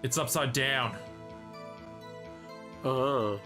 It's upside down. SL9.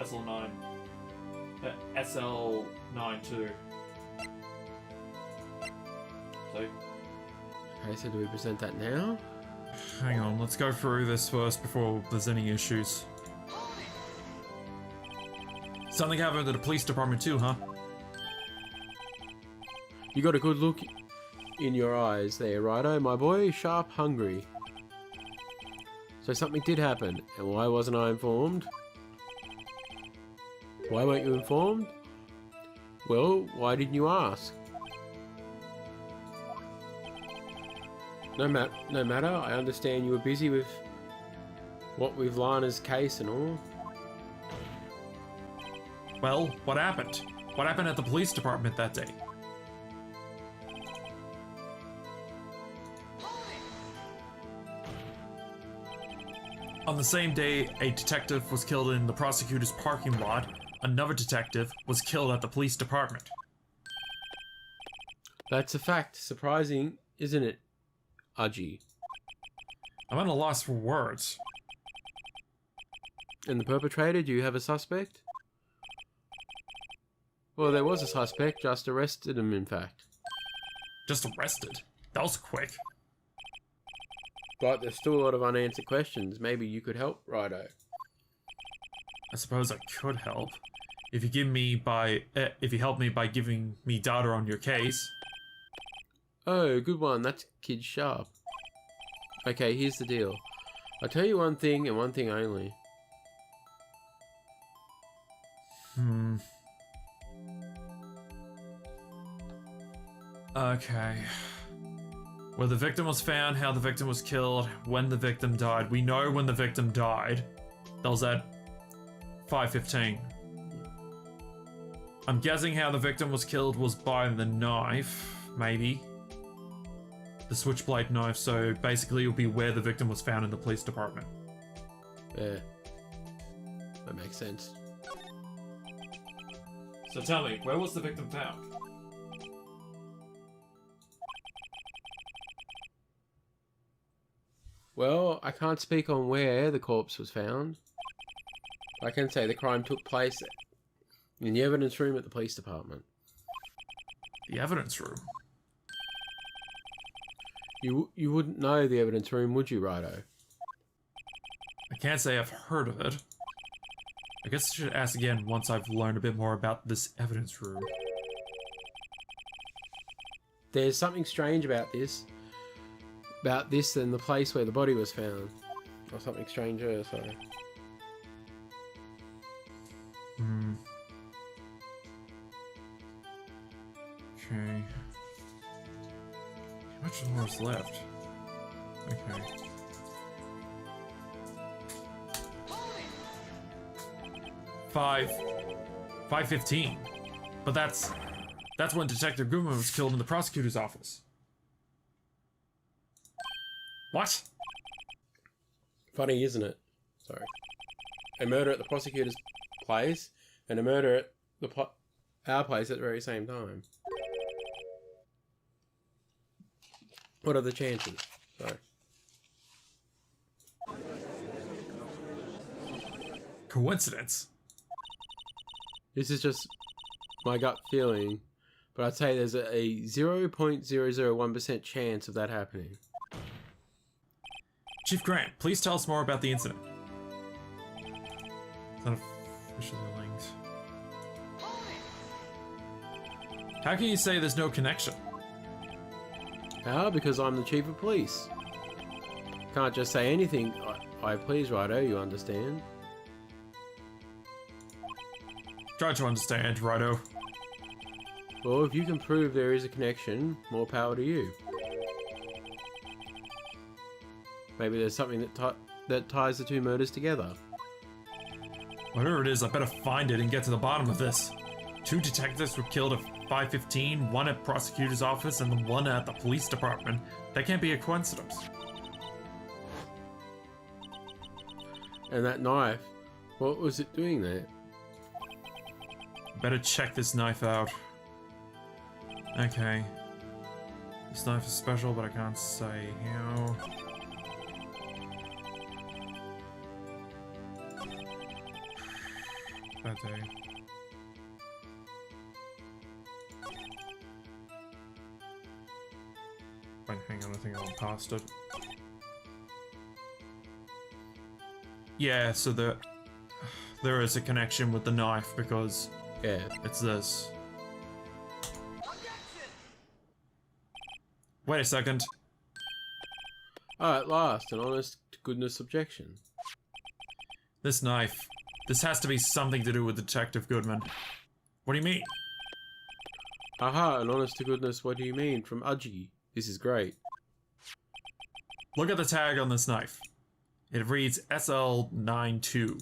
SL9. SL9 too. So. Okay, so do we present that now? Hang on, let's go through this first before there's any issues. Something happened to the police department too, huh? You got a good look in your eyes there, Righto, my boy. Sharp hungry. So something did happen, and why wasn't I informed? Why weren't you informed? Well, why didn't you ask? No matter, I understand you were busy with Lana's case and all. Well, what happened? What happened at the police department that day? On the same day, a detective was killed in the prosecutor's parking lot. Another detective was killed at the police department. That's a fact. Surprising, isn't it, Aji? I'm at a loss for words. And the perpetrator, do you have a suspect? Well, there was a suspect, just arrested him, in fact. Just arrested? That was quick. But there's still a lot of unanswered questions. Maybe you could help, Righto. I suppose I could help. If you help me by giving me data on your case. Oh, good one. That's kid sharp. Okay, here's the deal. I'll tell you one thing and one thing only. Okay. Where the victim was found, how the victim was killed, when the victim died. We know when the victim died. That was at 5:15. I'm guessing how the victim was killed was by the knife, maybe. The switchblade knife, so basically it'll be where the victim was found in the police department. Yeah. That makes sense. So tell me, where was the victim found? Well, I can't speak on where the corpse was found. I can say the crime took place in the evidence room at the police department. The evidence room? You wouldn't know the evidence room, would you, Righto? I can't say I've heard of it. I guess I should ask again once I've learned a bit more about this evidence room. There's something strange about this. About this and the place where the body was found. Or something stranger, sorry. Okay. How much more is left? Okay. Five. 5:15. But that's when Detective Goodman was killed in the prosecutor's office. What? Funny, isn't it? Sorry. A murder at the prosecutor's place and a murder at our place at the very same time. What are the chances? Sorry. Coincidence? This is just my gut feeling, but I'd say there's a 0.001% chance of that happening. Chief Grant, please tell us more about the incident. It's not officially linked. How can you say there's no connection? How? Because I'm the chief of police. Can't just say anything I please, Righto, you understand? Try to understand, Righto. Well, if you can prove there is a connection, more power to you. Maybe there's something that ties the two murders together. Whatever it is, I better find it and get to the bottom of this. 2 detectives were killed at 5:15, one at prosecutor's office and the one at the police department. That can't be a coincidence. And that knife, what was it doing there? Better check this knife out. Okay. This knife is special, but I can't say how. Bad day. Wait, hang on, I think I went past it. Yeah, so there is a connection with the knife because Yeah. it's this. Wait a second. Oh, at last, an honest to goodness objection. This knife. This has to be something to do with Detective Goodman. What do you mean? Aha, an honest to goodness, what do you mean? From Udgy. This is great. Look at the tag on this knife. It reads SL92.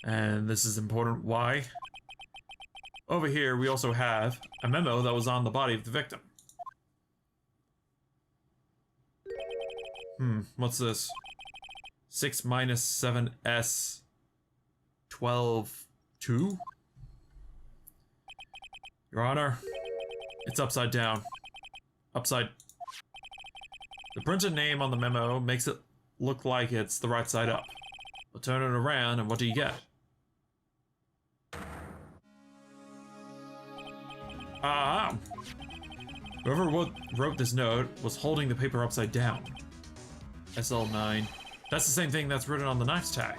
And this is important. Why? Over here, we also have a memo that was on the body of the victim. What's this? 6 minus 7S 12 2? Your Honor, it's upside down. The printed name on the memo makes it look like it's the right side up. But turn it around and what do you get? Ah! Whoever wrote this note was holding the paper upside down. SL9. That's the same thing that's written on the knife's tag.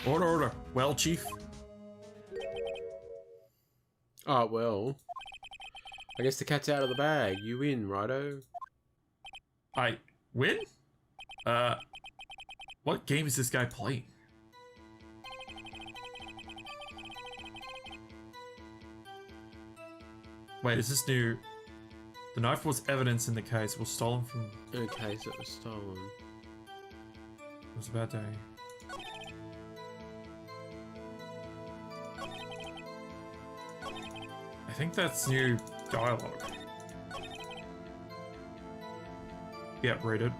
Order. Well, Chief? Oh, well. I guess the cat's out of the bag. You win, righto? I win? What game is this guy playing? Wait, is this new? The knife was evidence in the case. Was stolen from. In a case it was stolen. It was a bad day. I think that's new dialogue. Yeah, read it.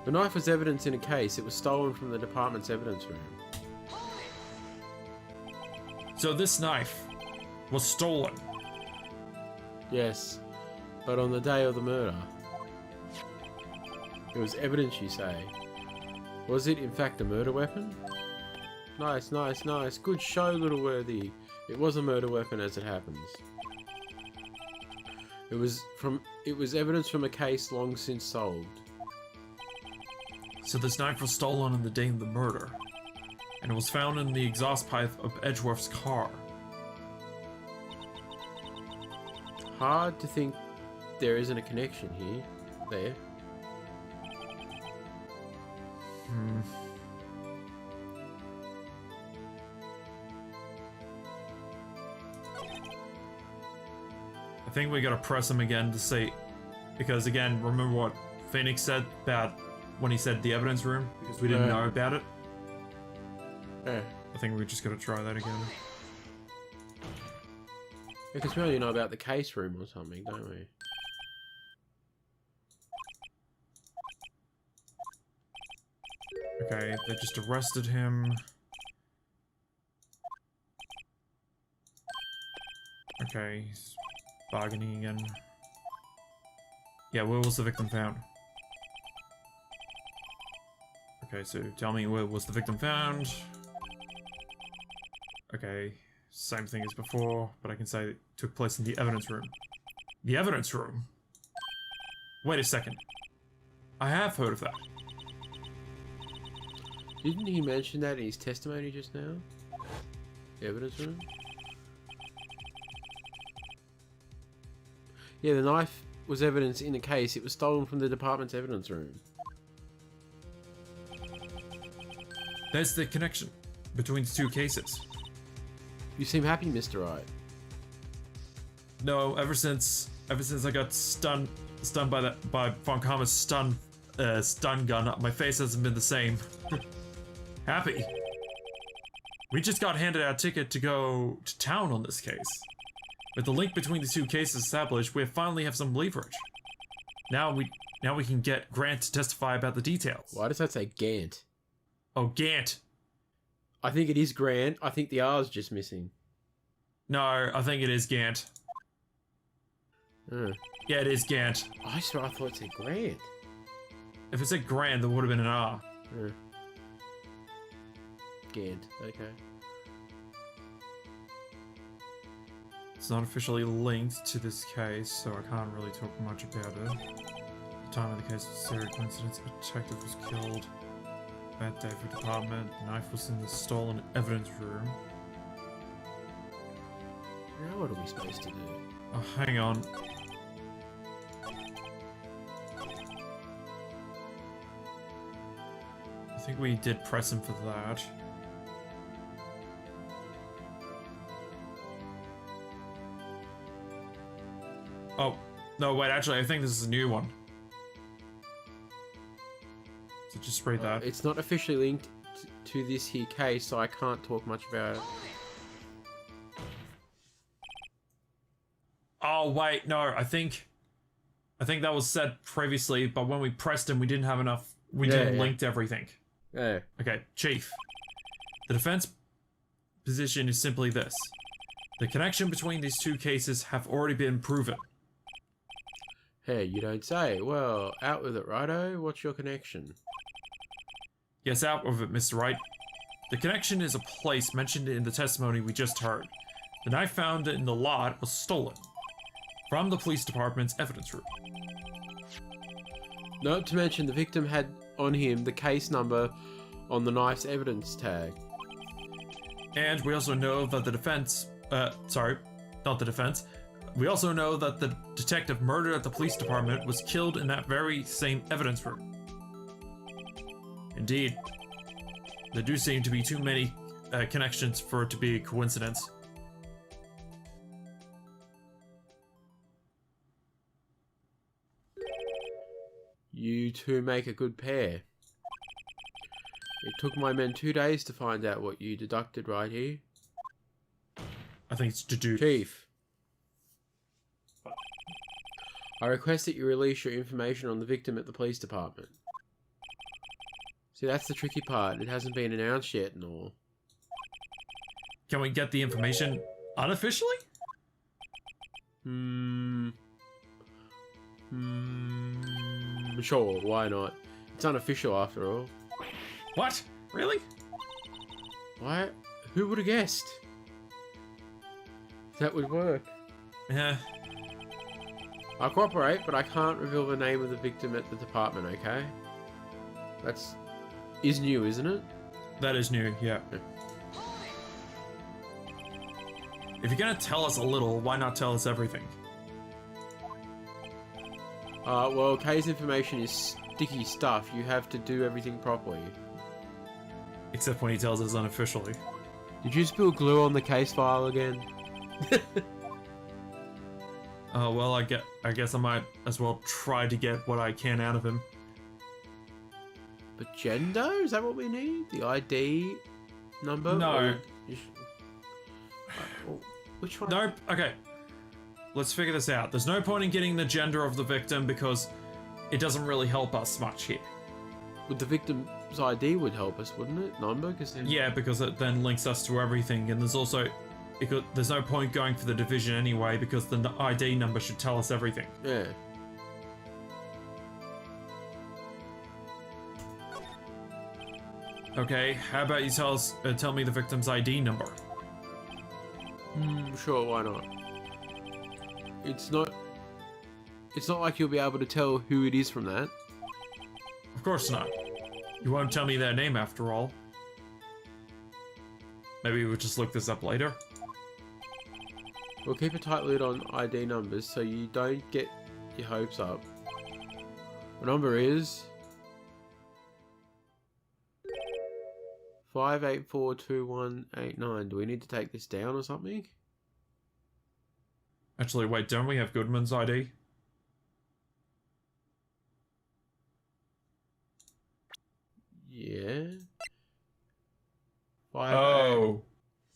The knife was evidence in a case. It was stolen from the department's evidence room. So this knife was stolen. Yes, but on the day of the murder. It was evidence, you say. Was it, in fact, a murder weapon? Nice, nice, nice. Good show, little worthy. It was a murder weapon, as it happens. It was evidence from a case long since solved. So this knife was stolen on the day of the murder, and it was found in the exhaust pipe of Edgeworth's car. Hard to think there isn't a connection here. There. I think we gotta press him again to see, because again, remember what Phoenix said about when he said the evidence room, because we didn't know about it. Yeah. I think we just gotta try that again. Because we only know about the case room or something, don't we? Okay, they just arrested him. Okay, he's bargaining again. Yeah, where was the victim found? Okay, so tell me, where was the victim found? Okay, same thing as before, but I can say it took place in the evidence room. The evidence room? Wait a second. I have heard of that. Didn't he mention that in his testimony just now? The evidence room? Yeah, the knife was evidence in a case. It was stolen from the department's evidence room. There's the connection between the two cases. You seem happy, Mr. Wright. No, ever since I got stunned by Von Kama's stun gun, my face hasn't been the same. Happy. We just got handed our ticket to go to town on this case. With the link between the two cases established, we finally have some leverage. Now we can get Grant to testify about the details. Why does that say Gant? Oh, Gant. I think it is Grant. I think the R's just missing. No, I think it is Gant. Yeah, it is Gant. I thought it said Grant. If it said Grant, there would have been an R. Gant, okay. It's not officially linked to this case, so I can't really talk much about it. The time of the case was a serious coincidence. A detective was killed. Bad day for department. The knife was in the stolen evidence room. Now what are we supposed to do? Oh, hang on. I think we did press him for that. Oh, no, wait, actually, I think this is a new one. So just read that. It's not officially linked to this here case, so I can't talk much about it. Oh, wait, no, I think that was said previously, but when we pressed him, we didn't have enough. We didn't link to everything. Yeah. Okay, Chief. The defense position is simply this. The connection between these two cases have already been proven. Hey, you don't say. Well, out with it, righto. What's your connection? Yes, out of it, Mr. Wright. The connection is a place mentioned in the testimony we just heard. The knife found in the lot was stolen from the police department's evidence room. Not to mention the victim had on him the case number on the knife's evidence tag. And we also know that the defense... sorry, not the defense. We also know that the detective murdered at the police department was killed in that very same evidence room. Indeed. There do seem to be too many connections for it to be a coincidence. You two make a good pair. It took my men 2 days to find out what you deducted right here. I think it's to do... Chief. I request that you release your information on the victim at the police department. See, that's the tricky part. It hasn't been announced yet and all. Can we get the information unofficially? Sure, why not? It's unofficial after all. What? Really? Why? Who would have guessed? That would work. Yeah. I'll cooperate, but I can't reveal the name of the victim at the department, okay? Is new, isn't it? That is new, yeah. If you're gonna tell us a little, why not tell us everything? Well, case information is sticky stuff. You have to do everything properly. Except when he tells us unofficially. Did you spill glue on the case file again? Oh, well, I guess I might as well try to get what I can out of him. But gender? Is that what we need? The ID number? No. Which one? Nope. Okay. Let's figure this out. There's no point in getting the gender of the victim because it doesn't really help us much here. But the victim's ID would help us, wouldn't it? Number? Then... Yeah, because it then links us to everything, and there's also... There's no point going for the division anyway because the ID number should tell us everything. Yeah. Okay, how about you tell me the victim's ID number? Sure, why not? It's not like you'll be able to tell who it is from that. Of course not. You won't tell me their name after all. Maybe we'll just look this up later. We'll keep a tight lid on ID numbers so you don't get your hopes up. The number is 5842189. Do we need to take this down or something? Actually, wait, don't we have Goodman's ID? Yeah. Oh.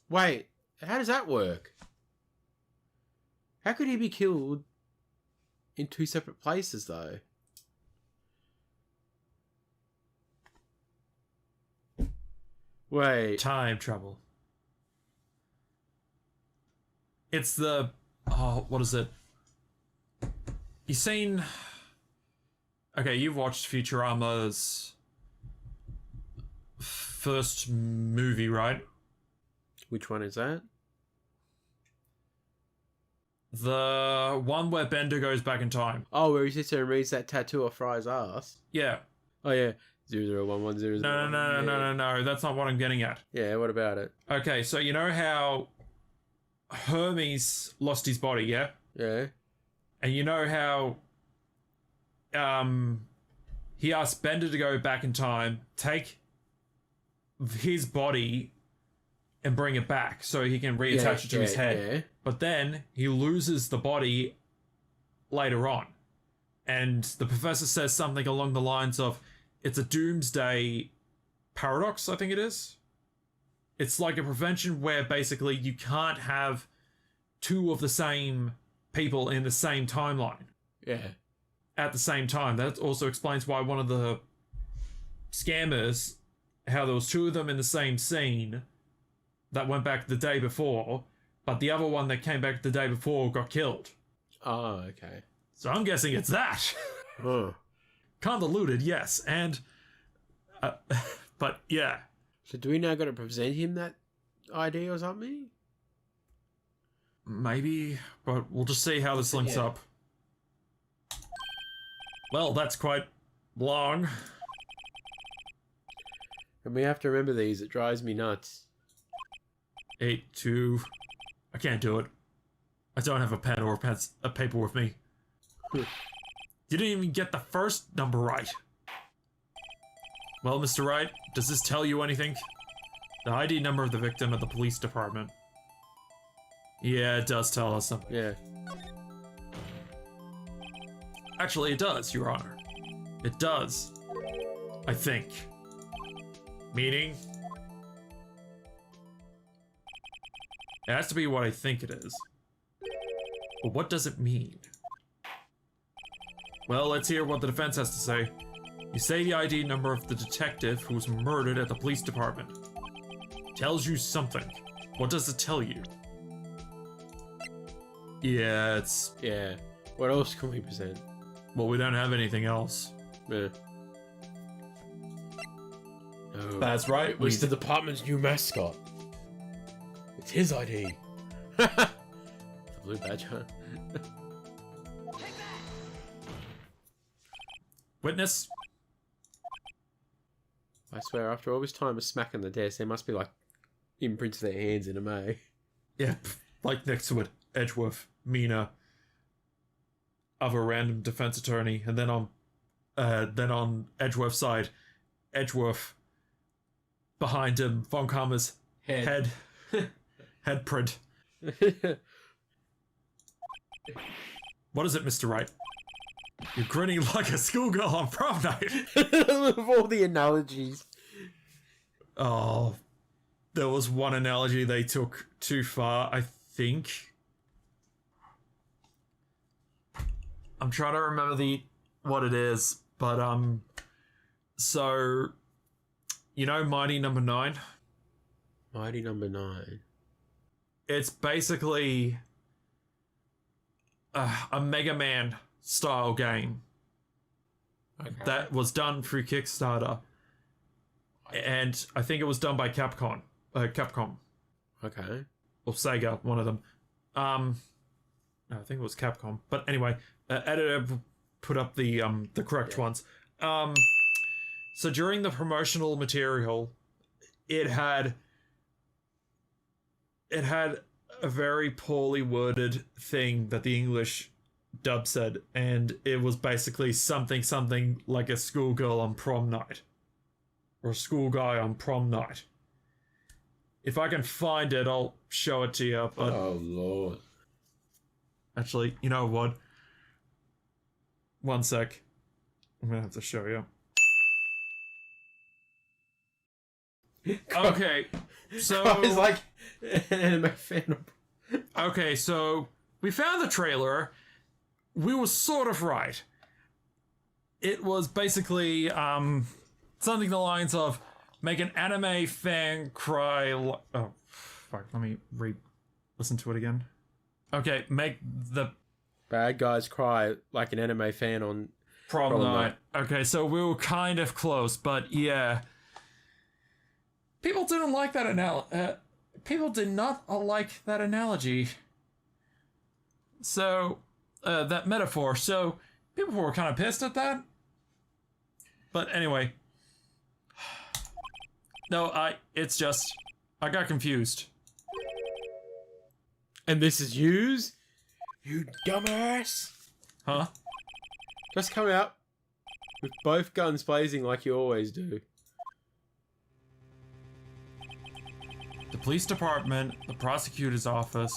Wait, how does that work? How could he be killed in 2 separate places, though? Wait. Time travel. It's the... Oh, what is it? You seen... Okay, you've watched Futurama's first movie, right? Which one is that? The one where Bender goes back in time. Oh, where he sits there and reads that tattoo off Fry's ass. Yeah. Oh, yeah. 001100. No. That's not what I'm getting at. Yeah, what about it? Okay, so you know how Hermes lost his body, yeah? Yeah. And you know how he asked Bender to go back in time, take his body and bring it back so he can reattach it to his head. Yeah. But then he loses the body later on. And the professor says something along the lines of, it's a doomsday paradox, I think it is. It's like a prevention where basically you can't have two of the same people in the same timeline. Yeah. At the same time. That also explains why one of the scammers, how there was two of them in the same scene that went back the day before, but the other one that came back the day before got killed. Oh, okay. So I'm guessing it's that. Huh. Convoluted, yes, and... but yeah. So do we now got to present him that ID or something? Maybe, but we'll just see how this links up. Well, that's quite long. And we have to remember these. It drives me nuts. 8, 2... I can't do it. I don't have a pen or a paper with me. You didn't even get the first number right. Well, Mr. Wright, does this tell you anything? The ID number of the victim at the police department. Yeah, it does tell us something. Yeah. Actually, it does, Your Honor. It does. I think. Meaning? It has to be what I think it is. But what does it mean? Well, let's hear what the defense has to say. You say the ID number of the detective who was murdered at the police department. Tells you something. What does it tell you? Yeah, it's... Yeah. What else can we present? Well, we don't have anything else. Yeah. No. That's right. It was the department's new mascot. It's his ID. The blue badger. Witness? I swear, after all this time of smacking the desk, there must be, like, imprints of their hands in them, eh? Yeah, like next to it, Edgeworth, Mina, other random defense attorney, and then on Edgeworth's side, Edgeworth, behind him, Von Kammer's head print. What is it, Mr. Wright? You're grinning like a schoolgirl on prom night. With all the analogies. Oh, there was one analogy they took too far, I think. I'm trying to remember what it is, but so you know Mighty Number 9? Mighty Number 9. It's basically a Mega Man style game that was done through Kickstarter, and I think it was done by Capcom. Okay. Or Sega, one of them. No, I think it was Capcom. But anyway, editor put up the correct ones. So during the promotional material, it had a very poorly worded thing that the English dub said, and it was basically something like a schoolgirl on prom night. Or a school guy on prom night. If I can find it, I'll show it to you, but... Oh, Lord. Actually, you know what? One sec. I'm gonna have to show you. Okay, so... I was like an anime fan. Okay, so we found the trailer. We were sort of right. It was basically something along the lines of Make an anime fan cry. Oh, fuck. Let me listen to it again. Okay, make the bad guys cry like an anime fan on Prom Night. Okay, so we were kind of close, but yeah. People didn't like that people did not like that analogy. So, that metaphor. So, people were kind of pissed at that. But anyway. No, it's just, I got confused. And this is yous? You dumbass! Huh? Just come out with both guns blazing like you always do. The police department, the prosecutor's office,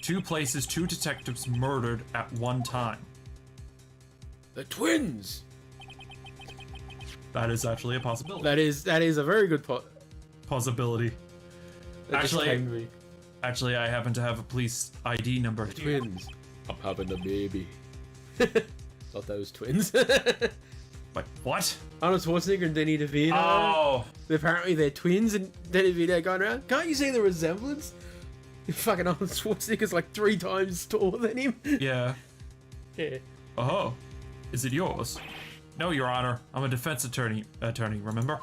2 places, 2 detectives murdered at one time. The twins! That is actually a possibility. That is a very good Possibility. that just came to me. Actually, I happen to have a police ID number. Twins. I'm having a baby. Not those twins. Like, what? Arnold Schwarzenegger and Danny DeVito. Oh! Apparently they're twins and Danny DeVito going around. Can't you see the resemblance? Fucking Arnold Schwarzenegger's like 3 times taller than him. Yeah. Yeah. Oh. Is it yours? No, Your Honor. I'm a defense attorney, remember?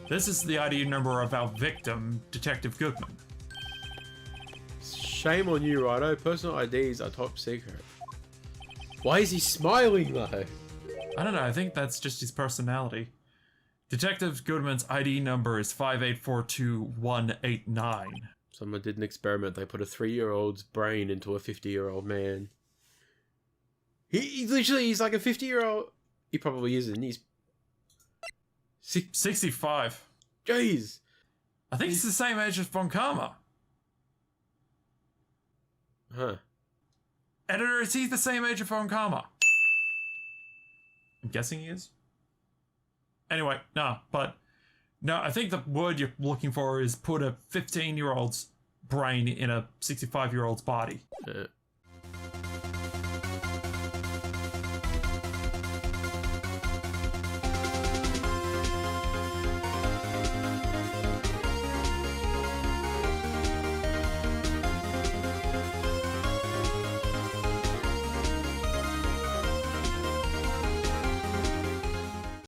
This is the ID number of our victim, Detective Goodman. Shame on you, Righto. Personal IDs are top secret. Why is he smiling though? I don't know, I think that's just his personality. Detective Goodman's ID number is 5842189. Someone did an experiment. They put a 3-year-old's brain into a 50-year-old man. He's like a 50-year-old. He probably isn't. He's 65. Jeez. I think he's the same age as Von Karma. Huh. Editor, is he the same age as Von Karma? I'm guessing he is. Anyway, no, I think the word you're looking for is put a 15-year-old's brain in a 65-year-old's body.